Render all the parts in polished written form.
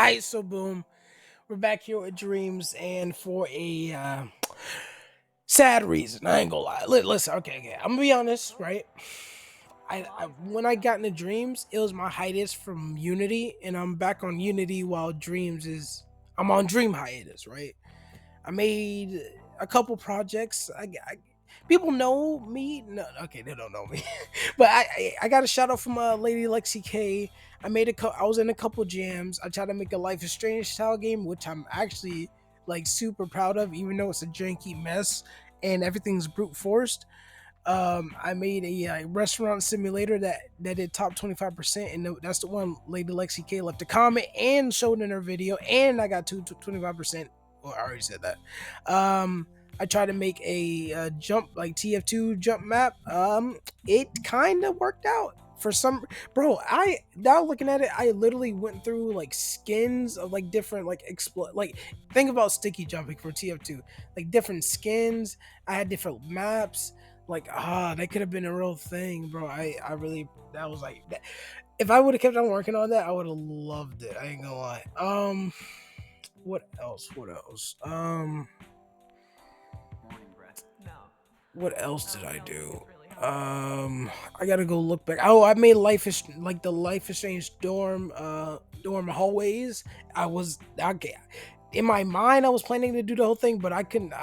Alright, so boom, we're back here with Dreams, and for a sad reason. I ain't gonna lie. Listen, okay, I'm gonna be honest, right? I when I got into Dreams, it was my hiatus from Unity, and I'm back on Unity while Dreams is I'm on Dream hiatus, right? I made a couple projects. People know me. No, okay, they don't know me, but I got a shout out from Lady Lexi K. I was in a couple jams. I tried to make a Life is Strange style game, which I'm actually like super proud of, even though it's a janky mess and everything's brute forced. I made a restaurant simulator that did top 25%, and that's the one Lady Lexi K left a comment and showed in her video, and I got 25%. Well, I already said that. I tried to make a jump like TF2 jump map. It kind of worked out for some, bro. I now looking at it, I literally went through like skins of like different like think about sticky jumping for TF2, like different skins. I had different maps. Like that could have been a real thing, bro. I really that was like that. If I would have kept on working on that, I would have loved it. I ain't gonna lie. What else? What else did I do? I gotta go look back. Oh, I made Life is like the Life is Strange dorm hallways. Okay. In my mind, I was planning to do the whole thing, but I couldn't.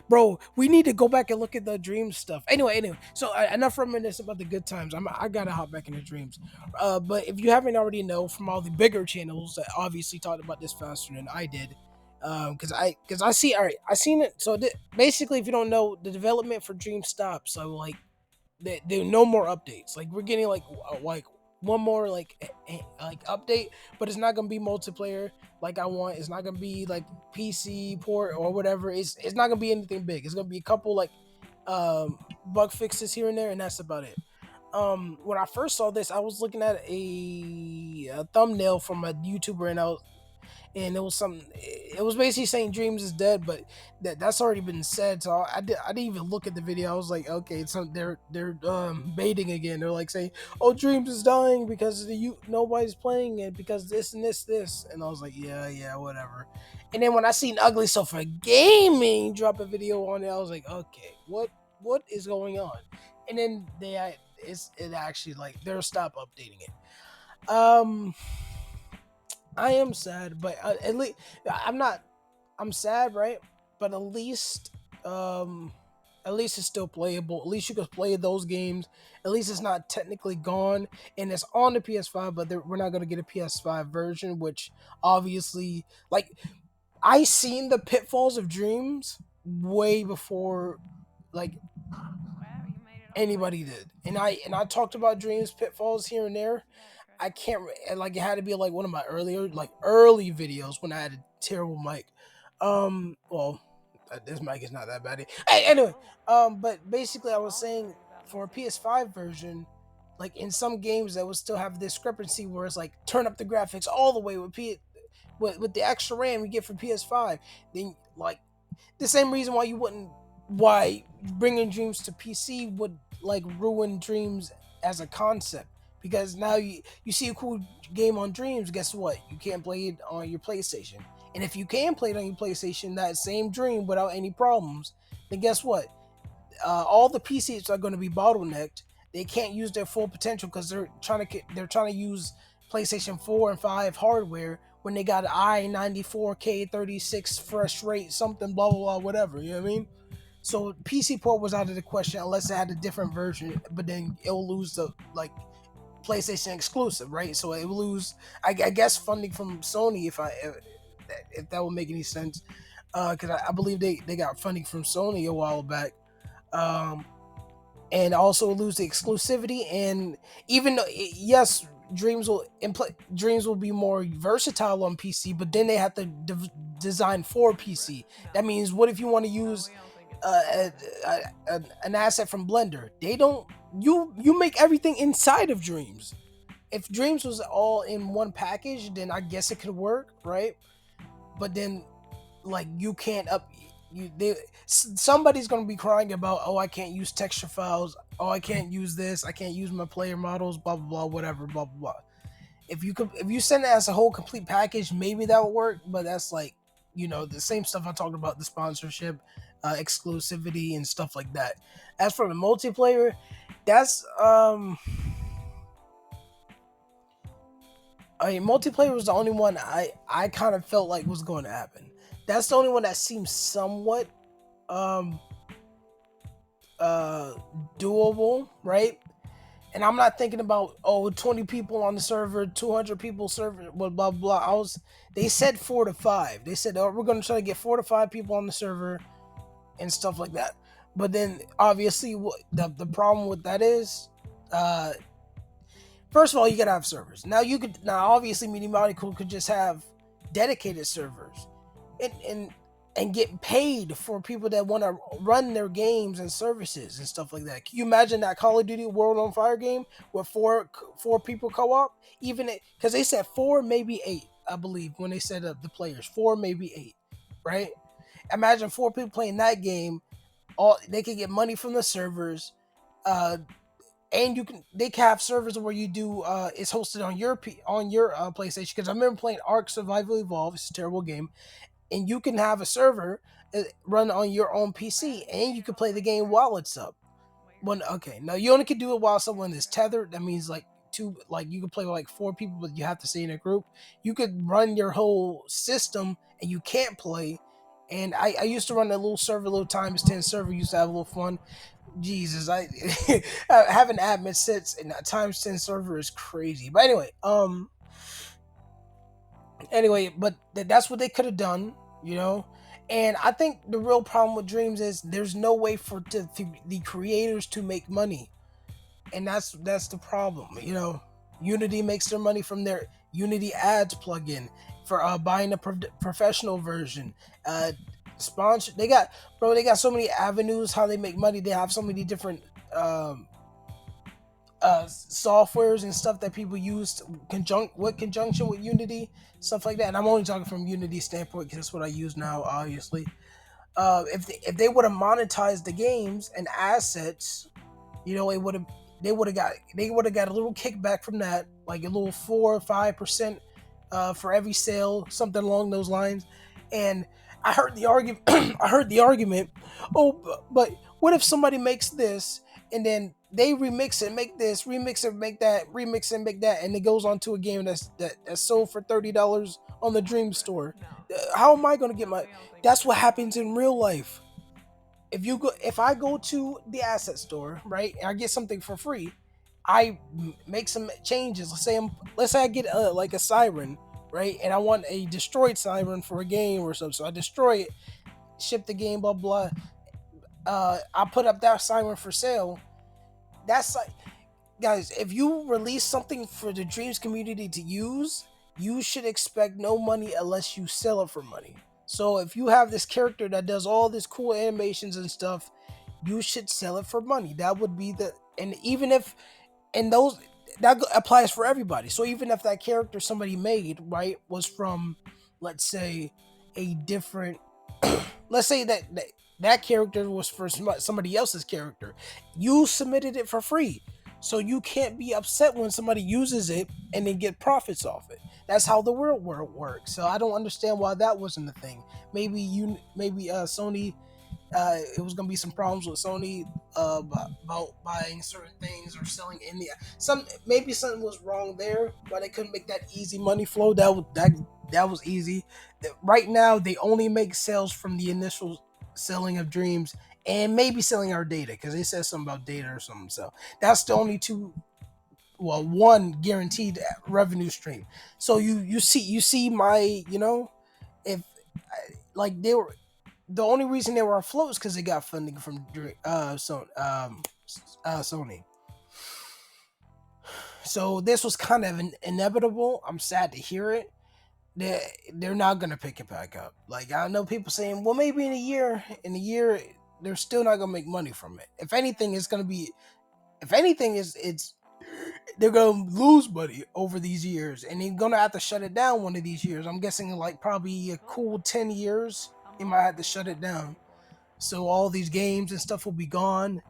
Bro. We need to go back and look at the dream stuff. Anyway. So enough reminiscing about the good times. I gotta hop back into dreams. But if you haven't already know from all the bigger channels that obviously talked about this faster than I did, because I see, all right, I seen it. So basically, if you don't know, the development for Dream stopped. So like there are no more updates. Like we're getting like one more like update, but it's not gonna be multiplayer like I want. It's not gonna be like PC port or whatever. It's not gonna be anything big. It's gonna be a couple like bug fixes here and there, and that's about it. When I first saw this, I was looking at a thumbnail from a YouTuber, and it was something. It was basically saying Dreams is dead, but that's already been said. So I didn't even look at the video. I was like, okay, so they're baiting again. They're like saying, oh, Dreams is dying because nobody's playing it because this, and I was like, yeah, whatever. And then when I seen Ugly Sofa Gaming drop a video on it, I was like, okay, what is going on? And then it actually like they'll stop updating it. I am sad, but at least I'm not. I'm sad, right? But um, at least it's still playable. At least you can play those games. At least it's not technically gone, and it's on the PS5. But we're not gonna get a PS5 version, which obviously, like, I seen the pitfalls of Dreams way before, like anybody did, and I talked about Dreams pitfalls here and there. I can't like it had to be like one of my early videos when I had a terrible mic. Well, this mic is not that bad. Hey, anyway, but basically I was saying for a PS5 version, like in some games that would still have discrepancy where it's like turn up the graphics all the way with the extra RAM you get for PS5. Then like the same reason why bringing Dreams to PC would like ruin Dreams as a concept, because now you see a cool game on Dreams, guess what? You can't play it on your PlayStation. And if you can play it on your PlayStation, that same Dream without any problems, then guess what? All the PCs are going to be bottlenecked. They can't use their full potential because they're trying to use PlayStation 4 and 5 hardware when they got i94K 36 fresh rate something blah blah blah whatever. You know what I mean? So PC port was out of the question unless it had a different version, but then it'll lose the like PlayStation exclusive, right? So it will lose, I guess, funding from Sony if that would make any sense, because I believe they got funding from Sony a while back, um, and also lose the exclusivity. And even though yes, Dreams will be more versatile on PC, but then they have to design for PC. That means what if you want to use an asset from Blender? They don't. You make everything inside of Dreams. If Dreams was all in one package, then I guess it could work, right? But then, like, you can't up. Somebody's gonna be crying about, oh, I can't use texture files. Oh, I can't use this. I can't use my player models. Blah blah blah. Whatever. Blah blah blah. if you send it as a whole complete package, maybe that would work. But that's like, the same stuff I talked about, the sponsorship, exclusivity, and stuff like that. As for the multiplayer, that's I mean, multiplayer was the only one I kind of felt like was going to happen. That's the only one that seems somewhat um uh doable, right? And I'm not thinking about 20 people on the server, 200 people server, blah blah blah. They said 4 to 5. They said, oh, we're going to try to get 4 to 5 people on the server and stuff like that. But then obviously the problem with that is, uh first of all, you gotta have servers. Now obviously Media Molecule could just have dedicated servers and get paid for people that want to run their games and services and stuff like that. Can you imagine that Call of Duty World on Fire game with four people co-op? Even because they said 4, maybe 8, I believe, when they set up the players. 4, maybe 8, right? Imagine 4 people playing that game. All they could get money from the servers. Uh, and they can have servers where you do it's hosted on your PlayStation, because I remember playing Ark Survival Evolved. It's a terrible game, and you can have a server run on your own PC, and you can play the game while it's up. Now you only can do it while someone is tethered. That means like you can play with like 4 people, but you have to stay in a group. You could run your whole system, and you can't play. And I used to run a little server, a little times 10 server. Used to have a little fun. Jesus, I having admin sits and times 10 server is crazy. But anyway, but that's what they could have done, you know. And I think the real problem with Dreams is there's no way for the creators to make money, and that's the problem, you know. Unity makes their money from their Unity ads plugin for buying a professional version. Sponsor they got so many avenues how they make money. They have so many different softwares and stuff that people use conjunction with Unity, stuff like that. And I'm only talking from Unity standpoint because that's what I use now, obviously. If they would have monetized the games and assets, it would have they would have got a little kickback from that, like a little 4 or 5% for every sale, something along those lines. And I heard the argument. I heard the argument. Oh, but what if somebody makes this and then they remix it, make this, remix it, make that, remix it, make that, and it goes on to a game that's sold for $30 on the Dream Store? How am I going to get my? That's what happens in real life. If I go to the asset store, right, and I get something for free, I make some changes. Let's say I get like a siren, right, and I want a destroyed siren for a game or something. So I destroy it, ship the game, blah blah. I put up that siren for sale. That's like, guys, if you release something for the Dreams community to use, you should expect no money unless you sell it for money. So if you have this character that does all this cool animations and stuff, you should sell it for money. That would be and even if, and those, that applies for everybody. So even if that character somebody made, right, was from, let's say, a different, let's say that character was for somebody else's character, you submitted it for free. So you can't be upset when somebody uses it and then get profits off it. That's how the world works. So I don't understand why that wasn't a thing. Maybe Sony, it was gonna be some problems with Sony about buying certain things or selling in the maybe something was wrong there, but they couldn't make that easy money flow. That was easy. Right now they only make sales from the initial selling of Dreams and maybe selling our data, because they said something about data or something. So that's the only one guaranteed revenue stream. So you see my, if like they were, the only reason they were afloat is because they got funding from Sony. So this was kind of inevitable. I'm sad to hear it. They're not gonna pick it back up. Like, I know people saying, well, maybe in a year, they're still not gonna make money from it. If anything, it's they're gonna lose money over these years, and they're gonna have to shut it down one of these years. I'm guessing like probably a cool 10 years. They might have to shut it down. So all these games and stuff will be gone.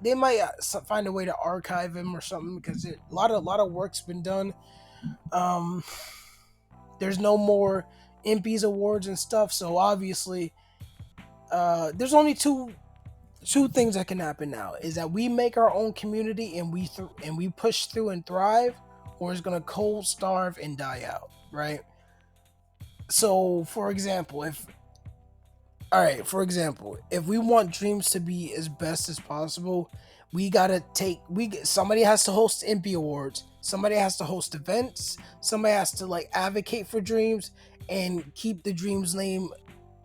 They might find a way to archive them or something, because a lot of work's been done. Um, there's no more Impies awards and stuff, so obviously, there's only two things that can happen now: is that we make our own community and we push through and thrive, or it's gonna cold starve and die out, right? So, for example, if we want Dreams to be as best as possible, we gotta somebody has to host Impy Awards, somebody has to host events, somebody has to like advocate for Dreams and keep the Dreams name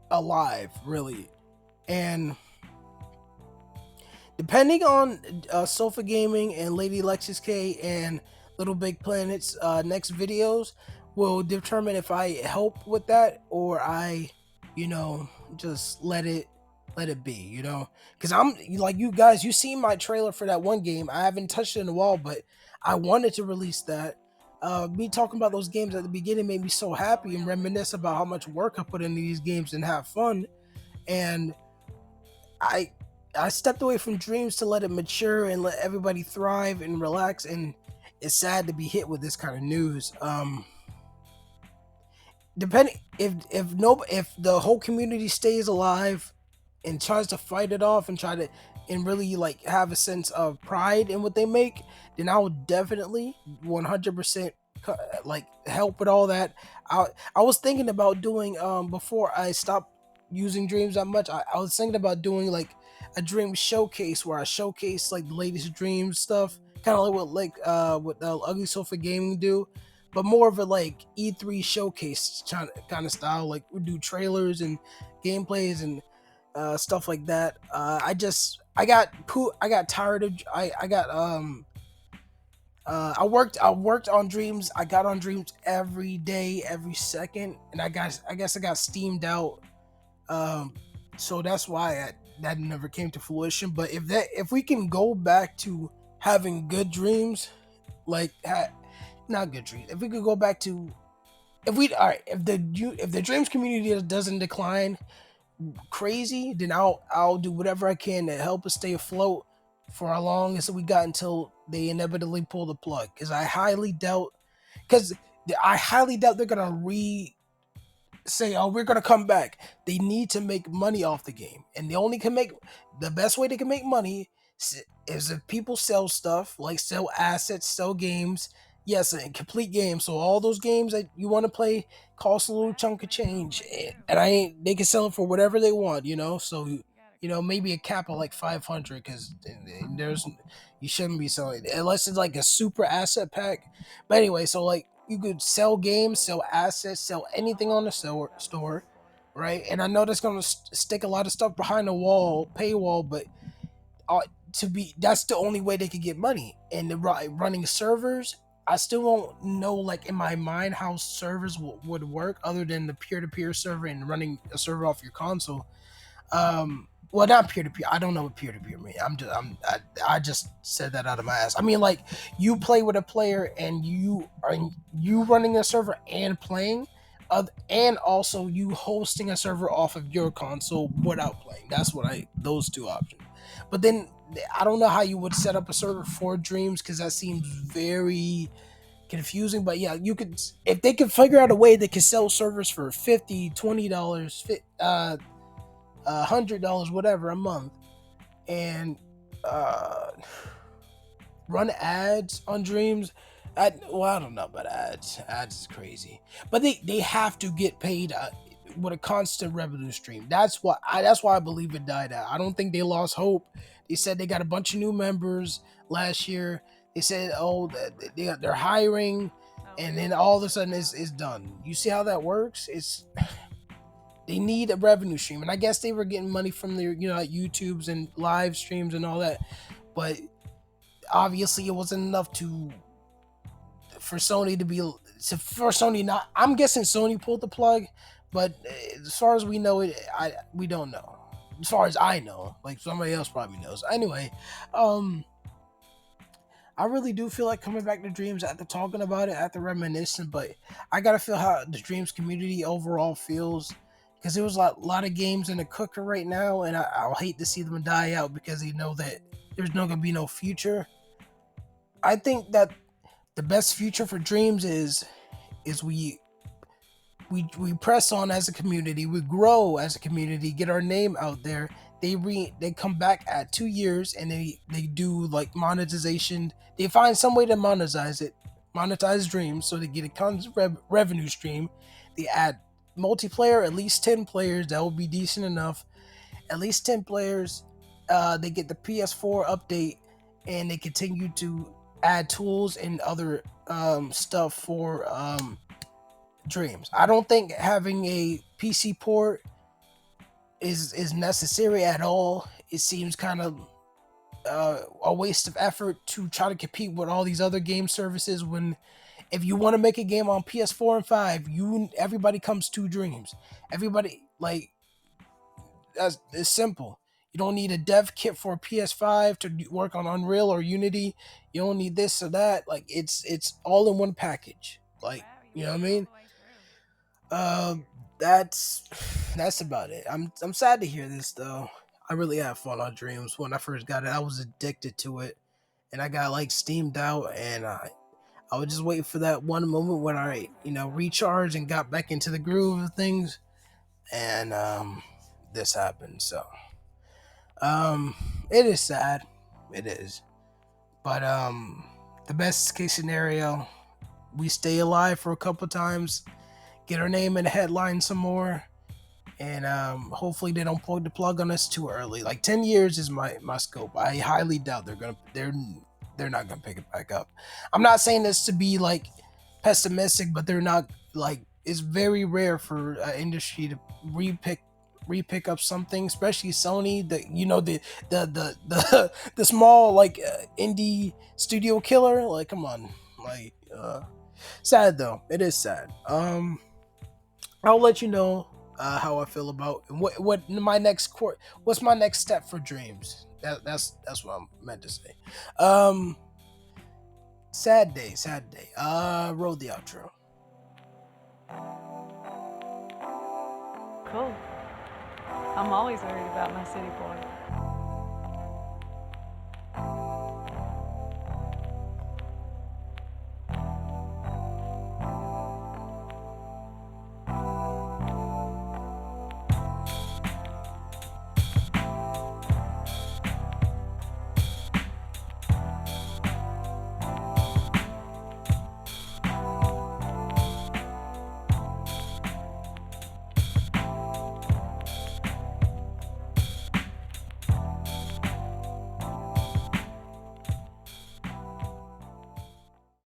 alive, really. And depending on Sofa Gaming and Lady Lexus K and Little Big Planet's next videos will determine if I help with that or I, you know, just let it be, you know, because I'm like you guys, you see my trailer for that one game. I haven't touched it in a while, but I wanted to release that. Me talking about those games at the beginning made me so happy and reminisce about how much work I put into these games and have fun. And I I stepped away from Dreams to let it mature and let everybody thrive and relax. And it's sad to be hit with this kind of news. Depending if the whole community stays alive and tries to fight it off and try to and really like have a sense of pride in what they make, then I would definitely 100% like help with all that. I was thinking about doing before I stopped using Dreams that much. I was thinking about doing like a Dream showcase where I showcase like the latest Dreams stuff, kind of like what Ugly Sofa Gaming do, but more of a like E3 showcase kind of style. Like we do trailers and gameplays and stuff like that. I got tired of I got I worked on Dreams. I got on Dreams every day, every second, and I guess I got steamed out. Um, so that's why that never came to fruition. But if we can go back to having good dreams, like not good dreams, if we could go back to if we all right if the dreams community doesn't decline crazy, then I'll do whatever I can to help us stay afloat for how long as we got until they inevitably pull the plug. Because I highly doubt they're gonna say, oh, we're gonna come back. They need to make money off the game, and they only can make the best way they can make money is if people sell stuff, like sell assets, sell games. Yes, a complete game. So all those games that you want to play cost a little chunk of change, and I ain't. They can sell it for whatever they want, you know. So maybe a cap of like 500 because there's you shouldn't be selling it unless it's like a super asset pack. But anyway, so like you could sell games, sell assets, sell anything on the store, right? And I know that's gonna stick a lot of stuff behind the wall, paywall, but uh, that's the only way they could get money. And running servers, I still don't know like in my mind how servers would work other than the peer-to-peer server and running a server off your console. Well, not peer to peer. I don't know what peer to peer means. I just said that out of my ass. I mean, like you play with a player and you running a server and playing, and also you hosting a server off of your console without playing. That's what those two options. But then I don't know how you would set up a server for Dreams because that seems very confusing. But yeah, you could if they could figure out a way they could sell servers for $50, $20, $100, whatever a month, and uh, run ads on Dreams. I don't know about ads. Ads is crazy, but they have to get paid with a constant revenue stream. That's why I believe it died out. I don't think they lost hope. They said they got a bunch of new members last year. They said, oh, they're hiring, and then all of a sudden it's done. You see how that works? They need a revenue stream, and I guess they were getting money from their YouTubes and live streams and all that, but obviously it wasn't enough for Sony to be for Sony not. I'm guessing Sony pulled the plug, but as far as we know, we don't know. As far as I know, like somebody else probably knows. Anyway, I really do feel like coming back to Dreams after talking about it, after reminiscing, but I gotta feel how the Dreams community overall feels because there was a lot of games in the cooker right now, and I'll hate to see them die out because they know that there's not gonna be no future. I think that the best future for Dreams is we press on as a community, we grow as a community, get our name out there. They come back at 2 years and they do like monetization. They find some way to monetize Dreams, so they get a constant revenue stream. They add multiplayer, at least 10 players. That will be decent enough. At least 10 players. They get the PS4 update, and they continue to add tools and other stuff for Dreams. I don't think having a PC port is necessary at all. It seems kind of a waste of effort to try to compete with all these other game services. When if you want to make a game on PS4 and 5, everybody comes to Dreams. Everybody, like, it's simple. You don't need a dev kit for a PS5 to work on Unreal or Unity. You don't need this or that. Like, it's all in one package. Like, you know what I mean? Uh, that's that's about it. I'm sad to hear this though. I really had fun on Dreams when I first got it. I was addicted to it, and I got like steamed out, and I would just wait for that one moment when I recharged and got back into the groove of things, and this happened. So it is sad, it is, but the best case scenario, we stay alive for a couple times, get our name in the headline some more, and hopefully they don't pull the plug on us too early. Like 10 years is my scope. I highly doubt they're not gonna pick it back up. I'm not saying this to be like pessimistic, but they're not. Like, it's very rare for an industry to repick up something, especially Sony. The small like indie studio killer. Like, come on, like sad though. It is sad. I'll let you know how I feel about what my next what's my next step for Dreams. That's what I'm meant to say. Um, sad day, sad day. Roll the outro. Cool. I'm always worried about my city boy.